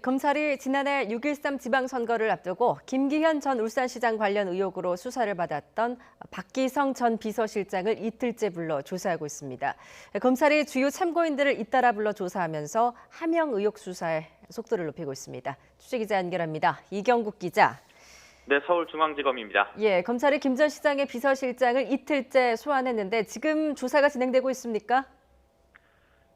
검찰이 지난해 6.13 지방선거를 앞두고 김기현 전 울산시장 관련 의혹으로 수사를 받았던 박기성 전 비서실장을 이틀째 불러 조사하고 있습니다. 검찰이 주요 참고인들을 잇따라 불러 조사하면서 하명 의혹 수사에 속도를 높이고 있습니다. 취재기자 연결합니다. 이경국 기자. 네, 서울중앙지검입니다. 검찰이 김 전 시장의 비서실장을 이틀째 소환했는데 지금 조사가 진행되고 있습니까?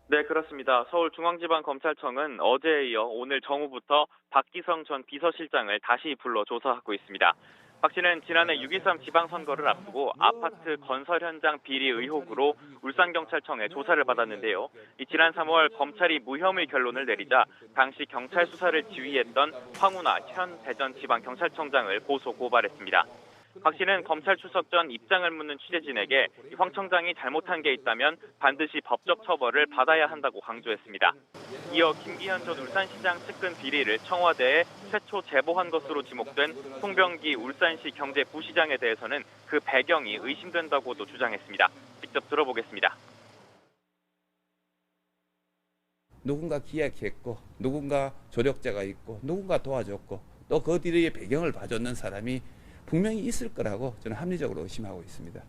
네, 그렇습니다. 서울중앙지방검찰청은 어제에 이어 오늘 정오부터 박기성 전 비서실장을 다시 불러 조사하고 있습니다. 박 씨는 지난해 6.13 지방선거를 앞두고 아파트 건설 현장 비리 의혹으로 울산경찰청에 조사를 받았는데요. 지난 3월 검찰이 무혐의 결론을 내리자 당시 경찰 수사를 지휘했던 황운하 현 대전지방경찰청장을 고소 고발했습니다. 박 씨는 검찰 출석 전 입장을 묻는 취재진에게 황 청장이 잘못한 게 있다면 반드시 법적 처벌을 받아야 한다고 강조했습니다. 이어 김기현 전 울산시장 측근 비리를 청와대에 최초 제보한 것으로 지목된 송병기 울산시 경제부시장에 대해서는 그 배경이 의심된다고도 주장했습니다. 직접 들어보겠습니다. 누군가 기획했고 누군가 조력자가 있고 누군가 도와줬고 또 그 뒤의 배경을 봐줬는 사람이 분명히 있을 거라고 저는 합리적으로 의심하고 있습니다.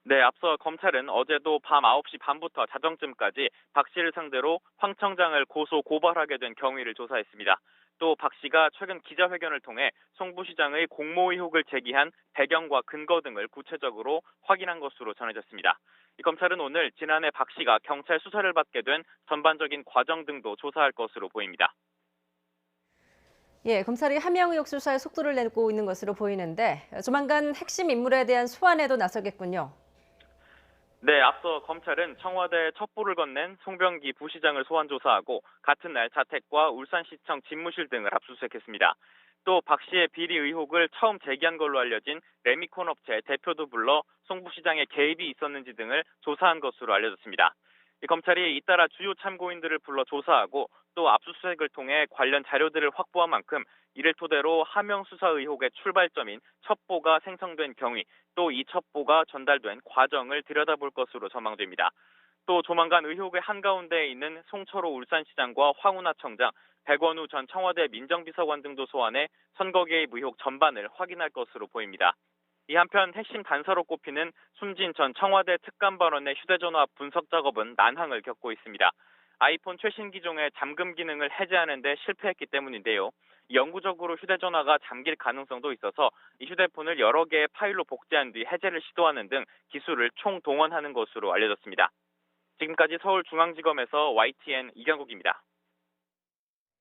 네, 앞서 검찰은 어제도 밤 9시 반부터 자정쯤까지 박 씨를 상대로 황 청장을 고소 고발하게 된 경위를 조사했습니다. 또 박 씨가 최근 기자회견을 통해 송 부시장의 공모 의혹을 제기한 배경과 근거 등을 구체적으로 확인한 것으로 전해졌습니다. 검찰은 오늘 지난해 박 씨가 경찰 수사를 받게 된 전반적인 과정 등도 조사할 것으로 보입니다. 검찰이 하명 의혹 수사에 속도를 내고 있는 것으로 보이는데 조만간 핵심 인물에 대한 소환에도 나서겠군요. 네, 앞서 검찰은 청와대에 첩보를 건넨 송병기 부시장을 소환 조사하고 같은 날 자택과 울산시청 집무실 등을 압수수색했습니다. 또 박 씨의 비리 의혹을 처음 제기한 걸로 알려진 레미콘 업체 대표도 불러 송 부시장의 개입이 있었는지 등을 조사한 것으로 알려졌습니다. 검찰이 잇따라 주요 참고인들을 불러 조사하고 또 압수수색을 통해 관련 자료들을 확보한 만큼 이를 토대로 하명 수사 의혹의 출발점인 첩보가 생성된 경위, 또 이 첩보가 전달된 과정을 들여다볼 것으로 전망됩니다. 또 조만간 의혹의 한가운데에 있는 송철호 울산시장과 황운하 청장, 백원우 전 청와대 민정비서관 등도 소환해 선거 개입 의혹 전반을 확인할 것으로 보입니다. 이 한편 핵심 단서로 꼽히는 숨진 전 청와대 특감반원의 휴대전화 분석 작업은 난항을 겪고 있습니다. 아이폰 최신 기종의 잠금 기능을 해제하는 데 실패했기 때문인데요. 영구적으로 휴대전화가 잠길 가능성도 있어서 이 휴대폰을 여러 개의 파일로 복제한 뒤 해제를 시도하는 등 기술을 총동원하는 것으로 알려졌습니다. 지금까지 서울중앙지검에서 YTN 이경국입니다.